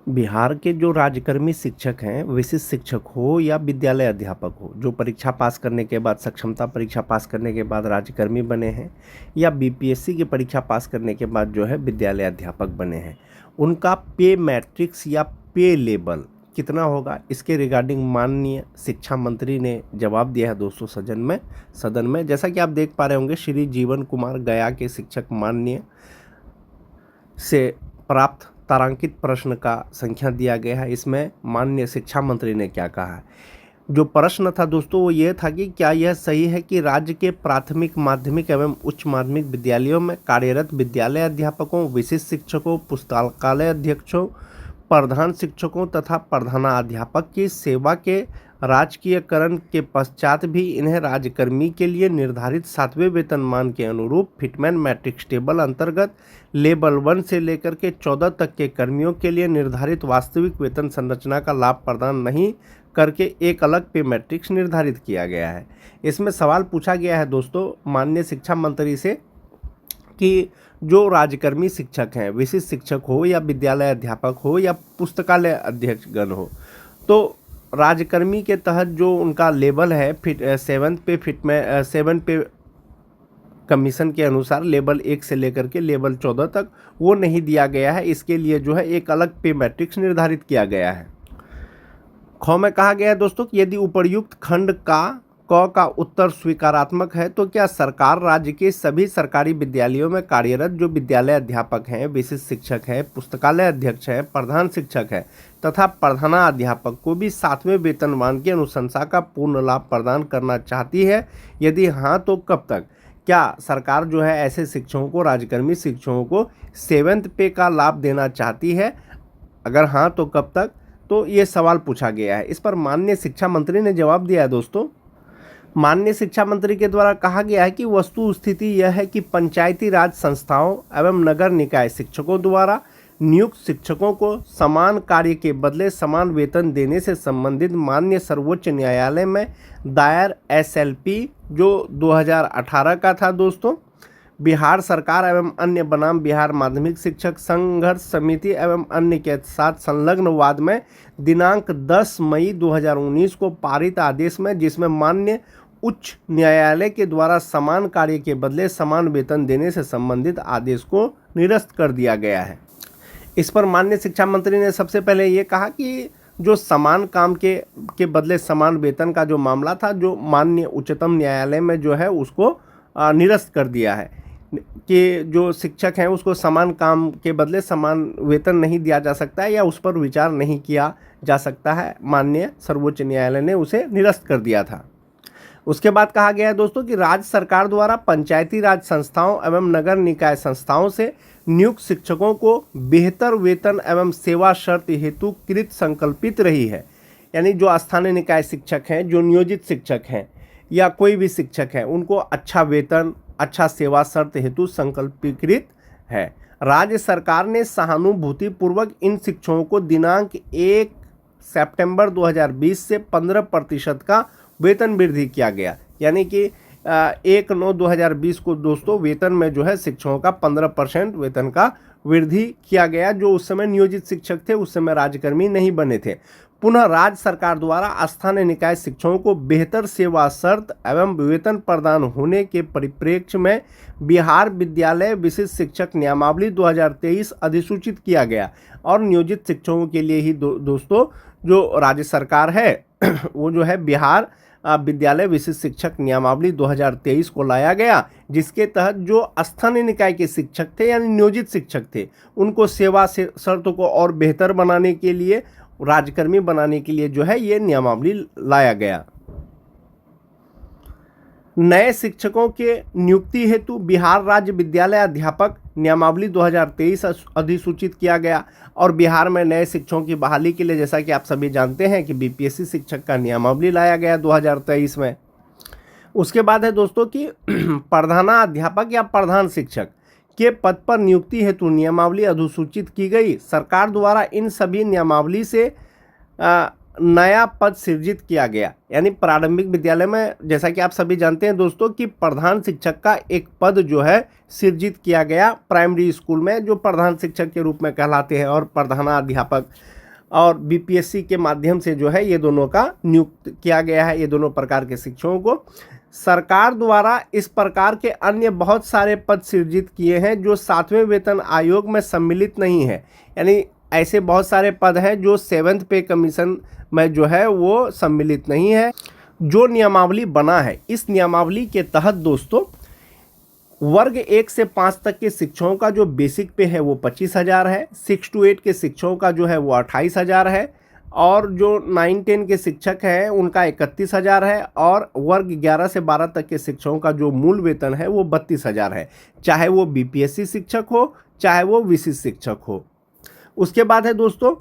बिहार के जो राज्यकर्मी शिक्षक हैं, विशिष्ट शिक्षक हो या विद्यालय अध्यापक हो, जो परीक्षा पास करने के बाद सक्षमता परीक्षा पास करने के बाद राज्यकर्मी बने हैं या बीपीएससी की परीक्षा पास करने के बाद जो है विद्यालय अध्यापक बने हैं, उनका पे मैट्रिक्स या पे लेवल कितना होगा, इसके रिगार्डिंग माननीय शिक्षा मंत्री ने जवाब दिया है दोस्तों सदन में। जैसा कि आप देख पा रहे होंगे, श्री जीवन कुमार गया के शिक्षक माननीय से प्राप्त तारांकित प्रश्न का संख्या दिया गया है। इसमें माननीय शिक्षा मंत्री ने क्या कहा है? जो प्रश्न था दोस्तों वो ये था कि क्या यह सही है कि राज्य के प्राथमिक, माध्यमिक एवं उच्च माध्यमिक विद्यालयों में कार्यरत विद्यालय अध्यापकों, विशिष्ट शिक्षकों, पुस्तकालय अध्यक्षों, प्रधान शिक्षकों तथा प्रधानाध्यापक की सेवा के राजकीयकरण के पश्चात भी इन्हें राज्यकर्मी के लिए निर्धारित 7वें वेतनमान के अनुरूप फिटमैन मैट्रिक्स टेबल अंतर्गत लेवल 1 से लेकर के 14 तक के कर्मियों के लिए निर्धारित वास्तविक वेतन संरचना का लाभ प्रदान नहीं करके एक अलग पे मैट्रिक्स निर्धारित किया गया है। इसमें सवाल पूछा गया है दोस्तों माननीय शिक्षा मंत्री से कि जो राज्यकर्मी शिक्षक हैं, विशिष्ट शिक्षक हो या विद्यालय अध्यापक हो या पुस्तकालय अध्यक्षगण हो, तो राज्यकर्मी के तहत जो उनका लेवल है सेवन पे कमीशन के अनुसार लेवल 1 से लेकर के लेवल 14 तक वो नहीं दिया गया है। इसके लिए जो है एक अलग पे मैट्रिक्स निर्धारित किया गया है। ख में कहा गया है दोस्तों कि यदि उपर्युक्त खंड का उत्तर स्वीकारात्मक है तो क्या सरकार राज्य के सभी सरकारी विद्यालयों में कार्यरत जो विद्यालय अध्यापक हैं, विशिष्ट शिक्षक हैं, पुस्तकालय अध्यक्ष हैं, प्रधान शिक्षक हैं तथा प्रधानाध्यापक को भी 7वें वेतनमान की अनुशंसा का पूर्ण लाभ प्रदान करना चाहती है? यदि हाँ तो कब तक? क्या सरकार जो है ऐसे शिक्षकों को, राज्यकर्मी शिक्षकों को 7th पे का लाभ देना चाहती है? अगर हाँ तो कब तक? तो ये सवाल पूछा गया है। इस पर माननीय शिक्षा मंत्री ने जवाब दिया है दोस्तों। माननीय शिक्षा मंत्री के द्वारा कहा गया है कि वस्तु स्थिति यह है कि पंचायती राज संस्थाओं एवं नगर निकाय शिक्षकों द्वारा नियुक्त शिक्षकों को समान कार्य के बदले समान वेतन देने से संबंधित माननीय सर्वोच्च न्यायालय में दायर एसएलपी जो 2018 का था दोस्तों, बिहार सरकार एवं अन्य बनाम बिहार माध्यमिक शिक्षक संघर्ष समिति एवं अन्य के साथ संलग्न वाद में दिनांक 10 मई 2019 को पारित आदेश में, जिसमें माननीय उच्च न्यायालय के द्वारा समान कार्य के बदले समान वेतन देने से संबंधित आदेश को निरस्त कर दिया गया है। इस पर माननीय शिक्षा मंत्री ने सबसे पहले ये कहा कि जो समान काम के बदले समान वेतन का जो मामला था, जो माननीय उच्चतम न्यायालय में जो है उसको निरस्त कर दिया है कि जो शिक्षक हैं उसको समान काम के बदले समान वेतन नहीं दिया जा सकता है या उस पर विचार नहीं किया जा सकता है। माननीय सर्वोच्च न्यायालय ने उसे निरस्त कर दिया था। उसके बाद कहा गया है दोस्तों कि राज्य सरकार द्वारा पंचायती राज संस्थाओं एवं नगर निकाय संस्थाओं से नियुक्त शिक्षकों को बेहतर वेतन एवं सेवा शर्त हेतु कृत संकल्पित रही है। यानी जो स्थानीय निकाय शिक्षक हैं, जो नियोजित शिक्षक हैं या कोई भी शिक्षक है, उनको अच्छा वेतन, अच्छा सेवा शर्त हेतु संकल्पीकृत है। राज्य सरकार ने सहानुभूतिपूर्वक इन शिक्षकों को दिनांक 1 सितंबर 2020 से 15% का वेतन वृद्धि किया गया। यानी कि 1/9/2020 को दोस्तों वेतन में जो है शिक्षकों का 15% वेतन का वृद्धि किया गया। जो उस समय नियोजित शिक्षक थे, उस समय राज्यकर्मी नहीं बने थे। पुनः राज्य सरकार द्वारा स्थानीय निकाय शिक्षकों को बेहतर सेवा शर्त एवं वेतन प्रदान होने के परिप्रेक्ष्य में बिहार विद्यालय विशिष्ट शिक्षक नियमावली 2023 अधिसूचित किया गया और नियोजित शिक्षकों के लिए ही दोस्तों जो राज्य सरकार है वो जो है बिहार विद्यालय विशिष्ट शिक्षक नियमावली 2023 को लाया गया, जिसके तहत जो स्थानीय निकाय के शिक्षक थे यानी नियोजित शिक्षक थे, उनको सेवा शर्तों को और बेहतर बनाने के लिए, राज्यकर्मी बनाने के लिए जो है ये नियमावली लाया गया। नए शिक्षकों के नियुक्ति हेतु बिहार राज्य विद्यालय अध्यापक नियमावली 2023 अधिसूचित किया गया और बिहार में नए शिक्षकों की बहाली के लिए, जैसा कि आप सभी जानते हैं कि बीपीएससी शिक्षक का नियमावली लाया गया 2023 में। उसके बाद है दोस्तों कि प्रधानाध्यापक या प्रधान शिक्षक के पद पर नियुक्ति हेतु नियमावली अधिसूचित की गई। सरकार द्वारा इन सभी नियमावली से नया पद सृजित किया गया। यानी प्रारंभिक विद्यालय में जैसा कि आप सभी जानते हैं दोस्तों कि प्रधान शिक्षक का एक पद जो है सृजित किया गया प्राइमरी स्कूल में, जो प्रधान शिक्षक के रूप में कहलाते हैं, और प्रधानाध्यापक और बीपीएससी के माध्यम से जो है ये दोनों का नियुक्त किया गया है, ये दोनों प्रकार के शिक्षकों को। सरकार द्वारा इस प्रकार के अन्य बहुत सारे पद सृजित किए हैं जो 7वें वेतन आयोग में सम्मिलित नहीं है। यानी ऐसे बहुत सारे पद हैं जो 7th पे कमीशन में जो है वो सम्मिलित नहीं है। जो नियमावली बना है, इस नियमावली के तहत दोस्तों वर्ग 1 से 5 तक के शिक्षकों का जो बेसिक पे है वो 25,000 है, 6 to 8 के शिक्षकों का जो है वो 28,000 है, और जो 9-10 के शिक्षक हैं उनका 31,000 है, और वर्ग 11 से 12 तक के शिक्षकों का जो मूल वेतन है वो 32,000 है, चाहे वो बीपीएससी शिक्षक हो चाहे वो विशिष्ट शिक्षक हो। उसके बाद है दोस्तों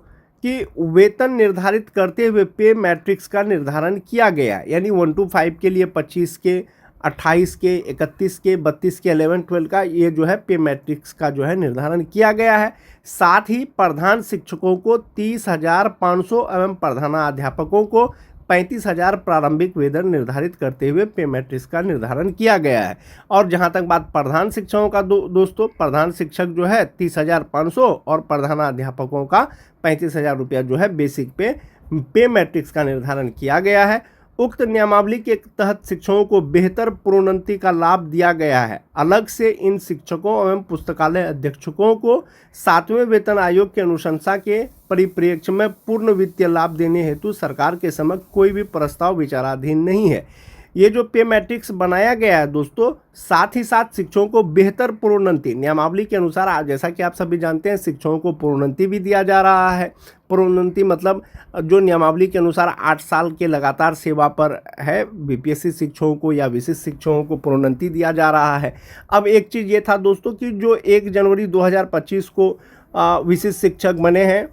कि वेतन निर्धारित करते हुए पे मैट्रिक्स का निर्धारण किया गया। यानी 1 to 5 के लिए 25 के, 28 के, 31 के, 32 के, 11-12 का ये जो है पे मैट्रिक्स का जो है निर्धारण किया गया है। साथ ही प्रधान शिक्षकों को 30,500 एवं प्रधानाध्यापकों को 35,000 प्रारंभिक वेतन निर्धारित करते हुए पे मैट्रिक्स का निर्धारण किया गया है। और जहां तक बात प्रधान शिक्षकों का दोस्तों, प्रधान शिक्षक जो है 30,500 और प्रधानाध्यापकों का 35,000 रुपया जो है बेसिक पे मैट्रिक्स का निर्धारण किया गया है। उक्त नियमावली के तहत शिक्षकों को बेहतर प्रोन्नति का लाभ दिया गया है। अलग से इन शिक्षकों एवं पुस्तकालय अधीक्षकों को 7वें वेतन आयोग की अनुशंसा के परिप्रेक्ष्य में पूर्ण वित्तीय लाभ देने हेतु सरकार के समक्ष कोई भी प्रस्ताव विचाराधीन नहीं है। ये जो पे मैट्रिक्स बनाया गया है दोस्तों, साथ ही साथ शिक्षकों को बेहतर प्रोन्नति नियमावली के अनुसार, जैसा कि आप सभी जानते हैं, शिक्षकों को प्रोन्नति भी दिया जा रहा है। प्रोन्नति मतलब जो नियमावली के अनुसार 8 साल के लगातार सेवा पर है बीपीएससी शिक्षकों को या विशिष्ट शिक्षकों को प्रोन्नति दिया जा रहा है। अब एक चीज़ ये था दोस्तों कि जो 1 जनवरी 2025 को विशिष्ट शिक्षक बने हैं,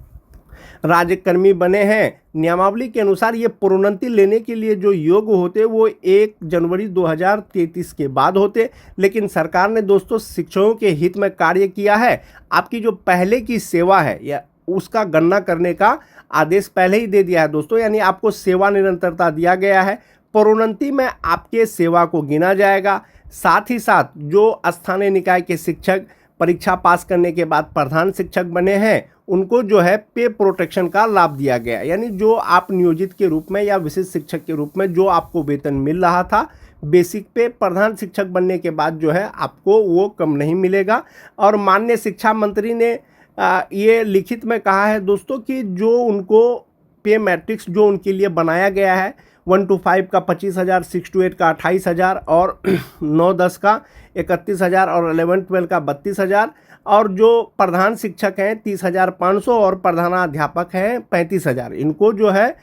राज्यकर्मी बने हैं, नियमावली के अनुसार ये प्रोन्नति लेने के लिए जो योग्य होते वो 1 जनवरी 2033 के बाद होते। लेकिन सरकार ने दोस्तों शिक्षकों के हित में कार्य किया है। आपकी जो पहले की सेवा है या उसका गणना करने का आदेश पहले ही दे दिया है दोस्तों। यानी आपको सेवा निरंतरता दिया गया है, प्रोन्नति में आपके सेवा को गिना जाएगा। साथ ही साथ जो स्थानीय निकाय के शिक्षक परीक्षा पास करने के बाद प्रधान शिक्षक बने हैं उनको जो है पे प्रोटेक्शन का लाभ दिया गया। यानी जो आप नियोजित के रूप में या विशिष्ट शिक्षक के रूप में जो आपको वेतन मिल रहा था बेसिक पे, प्रधान शिक्षक बनने के बाद जो है आपको वो कम नहीं मिलेगा। और माननीय शिक्षा मंत्री ने ये लिखित में कहा है दोस्तों कि जो उनको पे मैट्रिक्स जो उनके लिए बनाया गया है 1 to 5 का 25,000, 6 to 8 का 28,000 और 9-10 का 31,000 और 11-12 का 32,000, और जो प्रधान शिक्षक हैं 30,500 और प्रधानाध्यापक हैं 35,000, इनको जो है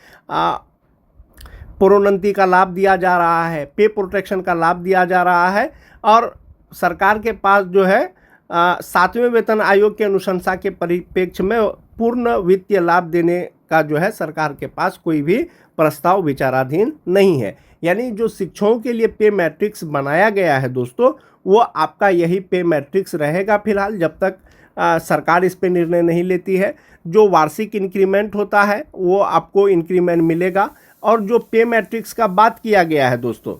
प्रोन्नति का लाभ दिया जा रहा है, पे प्रोटेक्शन का लाभ दिया जा रहा है। और सरकार के पास जो है 7वें वेतन आयोग के अनुशंसा के परिप्रेक्ष्य में पूर्ण वित्तीय लाभ देने का जो है सरकार के पास कोई भी प्रस्ताव विचाराधीन नहीं है। यानी जो शिक्षकों के लिए पे मैट्रिक्स बनाया गया है दोस्तों, वो आपका यही पे मैट्रिक्स रहेगा फिलहाल, जब तक सरकार इस पे निर्णय नहीं लेती है। जो वार्षिक इंक्रीमेंट होता है वो आपको इंक्रीमेंट मिलेगा। और जो पे मैट्रिक्स का बात किया गया है दोस्तों,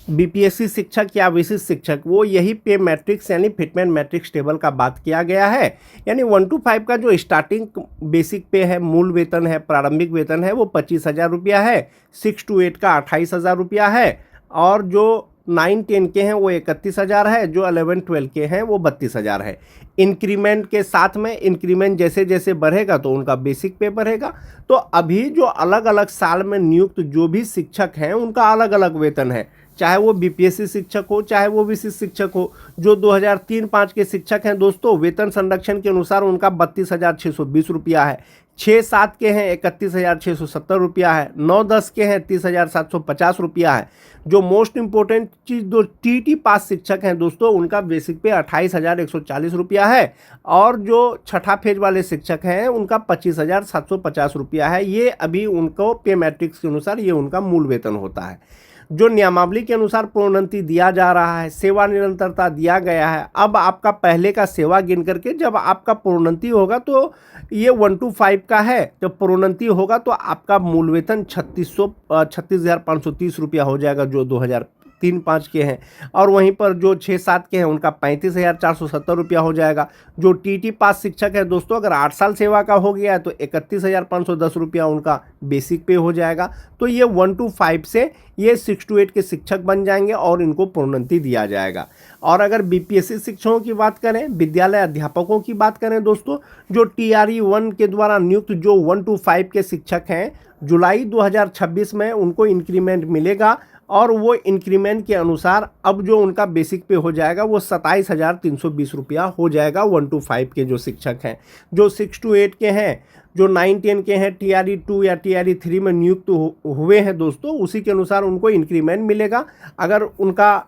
बीपीएससी शिक्षक या विशिष्ट शिक्षक, वो यही पे मैट्रिक्स यानी फिटमेंट मैट्रिक्स टेबल का बात किया गया है। यानी 1 to 5 का जो स्टार्टिंग बेसिक पे है, मूल वेतन है, प्रारंभिक वेतन है, वो 25,000 रुपया है, 6 to 8 का 28,000 रुपया है, और जो 9-10 के हैं वो 31,000 है, जो 11-12 के हैं वो 32,000 है। इंक्रीमेंट के साथ में इंक्रीमेंट जैसे जैसे बढ़ेगा तो उनका बेसिक पे बढ़ेगा। तो अभी जो अलग अलग साल में नियुक्त जो भी शिक्षक हैं उनका अलग अलग वेतन है, चाहे वो बीपीएससी शिक्षक हो चाहे वो विशिष्ट शिक्षक हो। जो 2003-05 के शिक्षक हैं दोस्तों, वेतन संरक्षण के अनुसार उनका 32,620 रुपया है। 6-7 के हैं 31,670 रुपया है। 9-10 के हैं 30,750 रुपया है। जो मोस्ट इंपॉर्टेंट चीज़, जो टीटी पास शिक्षक हैं दोस्तों, उनका बेसिक पे 28,140 रुपया है, और जो छठा फेज वाले शिक्षक हैं उनका 25,750 रुपया है। ये अभी उनको पे मैट्रिक्स के अनुसार ये उनका मूल वेतन होता है। जो नियमावली के अनुसार प्रोन्नति दिया जा रहा है, सेवा निरंतरता दिया गया है। अब आपका पहले का सेवा गिन करके जब आपका प्रोन्नति होगा तो ये 125 का है, जब प्रोन्नति होगा तो आपका मूल वेतन 36,530 रुपया हो जाएगा, जो 2003-05 के हैं। और वहीं पर जो 6-7 के हैं उनका 35,470 रुपया हो जाएगा। जो टीटी पास शिक्षक है दोस्तों, अगर 8 साल सेवा का हो गया है तो 31,510 रुपया उनका बेसिक पे हो जाएगा। तो ये 1 to 5 से ये 6 to 8 के शिक्षक बन जाएंगे और इनको प्रोन्नति दिया जाएगा। और अगर बीपीएससी शिक्षकों की बात करें, विद्यालय अध्यापकों की बात करें दोस्तों, जो TRE 1 के द्वारा नियुक्त जो 1 to 5 के शिक्षक हैं, जुलाई 2026 में उनको इंक्रीमेंट मिलेगा और वो इंक्रीमेंट के अनुसार अब जो उनका बेसिक पे हो जाएगा वो 27,320 रुपया हो जाएगा 1 to 5 के जो शिक्षक हैं। जो 6 to 8 के हैं, जो 9-10 के हैं, TRE 2 या TRE 3 में नियुक्त हुए हैं दोस्तों, उसी के अनुसार उनको इंक्रीमेंट मिलेगा। अगर उनका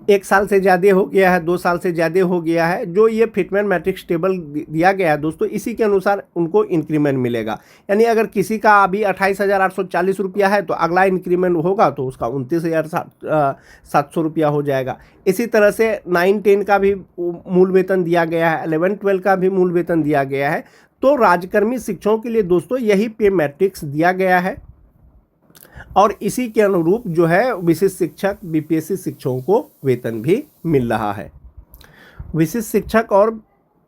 1 साल से ज़्यादा हो गया है, 2 साल से ज़्यादा हो गया है, जो ये फिटमेंट मैट्रिक्स टेबल दिया गया है दोस्तों, इसी के अनुसार उनको इंक्रीमेंट मिलेगा। यानी अगर किसी का अभी 28,840 रुपया है तो अगला इंक्रीमेंट होगा तो उसका 29,700 रुपया हो जाएगा। इसी तरह से 9-10 का भी मूल वेतन दिया गया है, 11-12 का भी मूल वेतन दिया गया है। तो राज्यकर्मी शिक्षकों के लिए दोस्तों यही पे मैट्रिक्स दिया गया है और इसी के अनुरूप जो है विशिष्ट शिक्षक बीपीएससी शिक्षकों को वेतन भी मिल रहा है। विशिष्ट शिक्षक और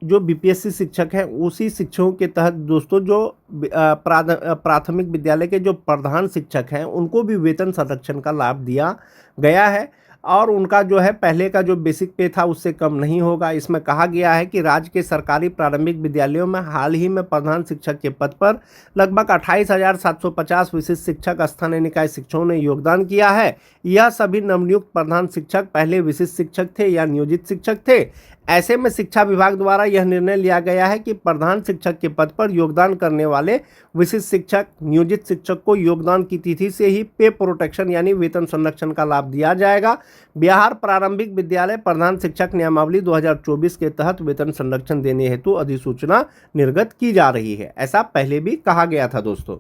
जो बीपीएससी शिक्षक हैं उसी शिक्षकों के तहत दोस्तों जो प्राथमिक विद्यालय के जो प्रधान शिक्षक हैं उनको भी वेतन संरक्षण का लाभ दिया गया है और उनका जो है पहले का जो बेसिक पे था उससे कम नहीं होगा। इसमें कहा गया है कि राज्य के सरकारी प्रारंभिक विद्यालयों में हाल ही में प्रधान शिक्षक के पद पर लगभग 28,750 विशिष्ट शिक्षक स्थानीय निकाय शिक्षकों ने योगदान किया है। यह सभी नवनियुक्त प्रधान शिक्षक पहले विशिष्ट शिक्षक थे या नियोजित शिक्षक थे। ऐसे में शिक्षा विभाग द्वारा यह निर्णय लिया गया है कि प्रधान शिक्षक के पद पर योगदान करने वाले विशिष्ट शिक्षक नियोजित शिक्षक को योगदान की तिथि से ही पे प्रोटेक्शन यानी वेतन संरक्षण का लाभ दिया जाएगा। बिहार प्रारंभिक विद्यालय प्रधान शिक्षक नियमावली 2024 के तहत वेतन संरक्षण देने हेतु अधिसूचना निर्गत की जा रही है। ऐसा पहले भी कहा गया था दोस्तों।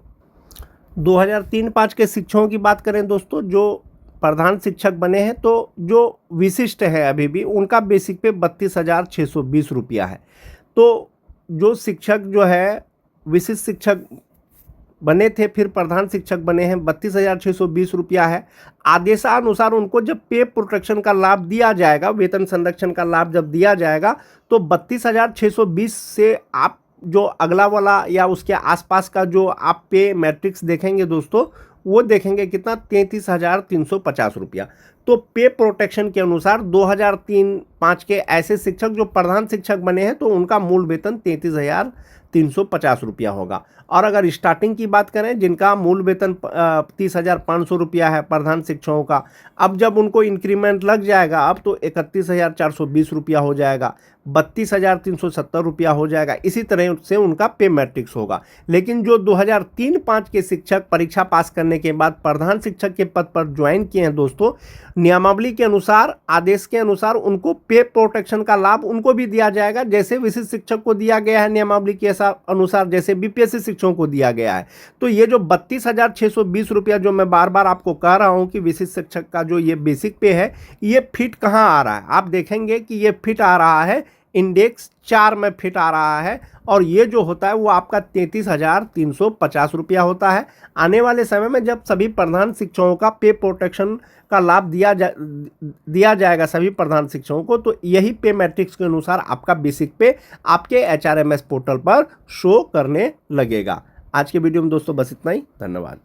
2003-05 के शिक्षकों की बात करें दोस्तों, जो प्रधान शिक्षक बने हैं तो जो विशिष्ट है अभी भी उनका बेसिक पे 32,620 रुपया है। तो जो शिक्षक जो है विशिष्ट शिक्षक बने थे फिर प्रधान शिक्षक बने हैं, 32,620 रुपया है। आदेशानुसार उनको जब पे प्रोटेक्शन का लाभ दिया जाएगा, वेतन संरक्षण का लाभ जब दिया जाएगा तो 32,620 से आप जो अगला वाला या उसके आसपास का जो आप पे मैट्रिक्स देखेंगे दोस्तों वो देखेंगे कितना 33,350 रुपया। तो पे प्रोटेक्शन के अनुसार 2003-05 के ऐसे शिक्षक जो प्रधान शिक्षक बने हैं तो उनका मूल वेतन 33,350 रुपया होगा। और अगर स्टार्टिंग की बात करें जिनका मूल वेतन 30,500 रुपया है प्रधान शिक्षकों का, अब जब उनको इंक्रीमेंट लग जाएगा अब तो 31,420 रुपया हो जाएगा, 32,370 रुपया हो जाएगा। इसी तरह से उनका पे मैट्रिक्स होगा। लेकिन जो 2003-05 के शिक्षक परीक्षा पास करने के बाद प्रधान शिक्षक के पद पर ज्वाइन किए हैं दोस्तों, नियमावली के अनुसार आदेश के अनुसार उनको पे प्रोटेक्शन का लाभ उनको भी दिया जाएगा, जैसे विशिष्ट शिक्षक को दिया गया है नियमावली के अनुसार, जैसे बीपीएससी शिक्षकों को दिया गया है। तो ये जो 32,620 रुपया जो मैं बार बार आपको कह रहा हूँ कि विशिष्ट शिक्षक का जो ये बेसिक पे है, ये फिट कहाँ आ रहा है, आप देखेंगे कि ये फिट आ रहा है इंडेक्स 4 में फिट आ रहा है और ये जो होता है वो आपका 33,350 रुपया होता है। आने वाले समय में जब सभी प्रधान शिक्षकों का पे प्रोटेक्शन का लाभ दिया जाएगा सभी प्रधान शिक्षकों को, तो यही पे मैट्रिक्स के अनुसार आपका बेसिक पे आपके HRMS पोर्टल पर शो करने लगेगा। आज के वीडियो में दोस्तों बस इतना ही। धन्यवाद।